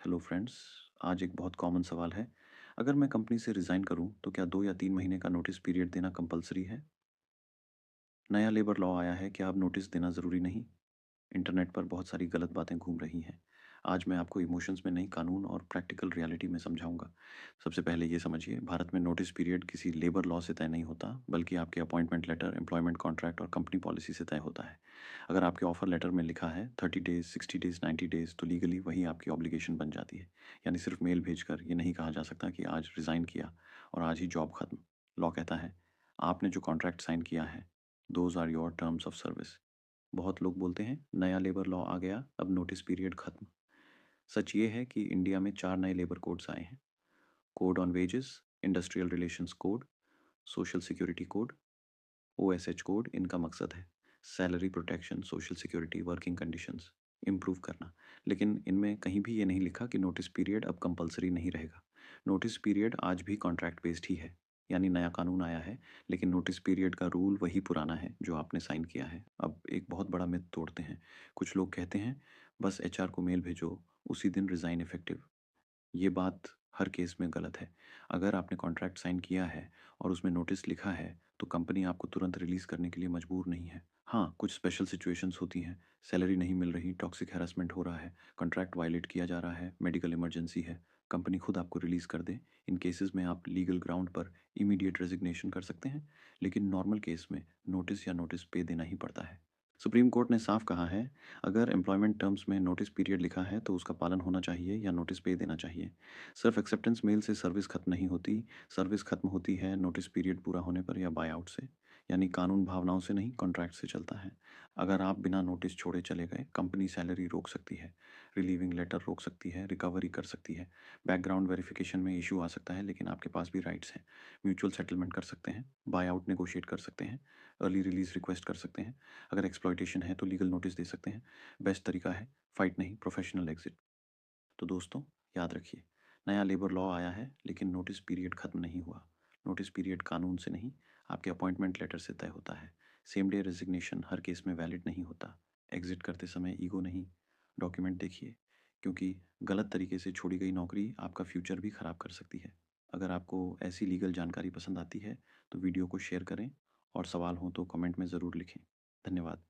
Hello friends. आज एक बहुत कॉमन सवाल है। अगर मैं कंपनी से रिज़ाइन करूं तो क्या 2 या 3 महीने का नोटिस पीरियड देना कंपलसरी है? नया लेबर लॉ आया है, क्या अब नोटिस देना ज़रूरी नहीं? इंटरनेट पर बहुत सारी गलत बातें घूम रही हैं। आज मैं आपको इमोशंस में नहीं, कानून और प्रैक्टिकल रियलिटी में समझाऊंगा। सबसे पहले ये समझिए, भारत में नोटिस पीरियड किसी लेबर लॉ से तय नहीं होता, बल्कि आपके अपॉइंटमेंट लेटर, एम्प्लॉयमेंट कॉन्ट्रैक्ट और कंपनी पॉलिसी से तय होता है। अगर आपके ऑफर लेटर में लिखा है 30 डेज, 60 डेज, 90 डेज, तो लीगली वही आपकी ऑब्लिगेशन बन जाती है। यानी सिर्फ मेल भेजकर ये नहीं कहा जा सकता कि आज रिज़ाइन किया और आज ही जॉब खत्म। लॉ कहता है, आपने जो कॉन्ट्रैक्ट साइन किया है, those are your terms of service. बहुत लोग बोलते हैं नया लेबर लॉ आ गया, अब नोटिस पीरियड खत्म। सच ये है कि इंडिया में 4 नए लेबर कोड्स आए हैं। Code on wages, industrial relations code, social security code, OSH code. इनका मकसद है salary protection, social security, working conditions improve करना। लेकिन इनमें कहीं भी ये नहीं लिखा कि नोटिस पीरियड अब कंपलसरी नहीं रहेगा। नोटिस पीरियड आज भी कॉन्ट्रैक्ट बेस्ड ही है। यानी नया कानून आया है, लेकिन नोटिस पीरियड का रूल वही पुराना है जो आपने साइन किया है। अब एक बहुत बड़ा मिथ तोड़ते हैं। कुछ लोग कहते हैं बस एचआर को मेल भेजो, उसी दिन रिज़ाइन इफेक्टिव। ये बात हर केस में गलत है। अगर आपने कॉन्ट्रैक्ट साइन किया है और उसमें नोटिस लिखा है, तो कंपनी आपको तुरंत रिलीज़ करने के लिए मजबूर नहीं है। हाँ, कुछ स्पेशल सिचुएशंस होती हैं, सैलरी नहीं मिल रही, टॉक्सिक हैरेसमेंट हो रहा है, कॉन्ट्रैक्ट वायलेट किया जा रहा है, मेडिकल इमरजेंसी है, कंपनी खुद आपको रिलीज़ कर दे। इन केसेस में आप लीगल ग्राउंड पर इमीडिएट रेजिग्नेशन कर सकते हैं, लेकिन नॉर्मल केस में नोटिस या नोटिस पे देना ही पड़ता है। सुप्रीम कोर्ट ने साफ कहा है, अगर एम्प्लॉयमेंट टर्म्स में नोटिस पीरियड लिखा है तो उसका पालन होना चाहिए या नोटिस पे देना चाहिए। सिर्फ एक्सेप्टेंस मेल से सर्विस खत्म नहीं होती। सर्विस खत्म होती है नोटिस पीरियड पूरा होने पर या बाय आउट से। यानी कानून भावनाओं से नहीं, कॉन्ट्रैक्ट से चलता है। अगर आप बिना नोटिस छोड़े चले गए, कंपनी सैलरी रोक सकती है, रिलीविंग लेटर रोक सकती है, रिकवरी कर सकती है, बैकग्राउंड वेरिफिकेशन में इशू आ सकता है, लेकिन आपके पास भी राइट्स हैं। म्यूचुअल सेटलमेंट कर सकते हैं, बाय आउट नेगोशिएट कर सकते हैं, अर्ली रिलीज रिक्वेस्ट कर सकते हैं। अगर एक्सप्लॉयटेशन है तो लीगल नोटिस दे सकते हैं। बेस्ट तरीका है फाइट नहीं, प्रोफेशनल एग्जिट। तो दोस्तों, याद रखिए, नया लेबर लॉ आया है, लेकिन नोटिस पीरियड खत्म नहीं हुआ। नोटिस पीरियड कानून से नहीं, आपके अपॉइंटमेंट लेटर से तय होता है। सेम डे रेजिग्नेशन हर केस में वैलिड नहीं होता। एग्जिट करते समय ईगो नहीं, डॉक्यूमेंट देखिए, क्योंकि गलत तरीके से छोड़ी गई नौकरी आपका फ्यूचर भी खराब कर सकती है। अगर आपको ऐसी लीगल जानकारी पसंद आती है तो वीडियो को शेयर करें, और सवाल हो तो कमेंट में ज़रूर लिखें। धन्यवाद।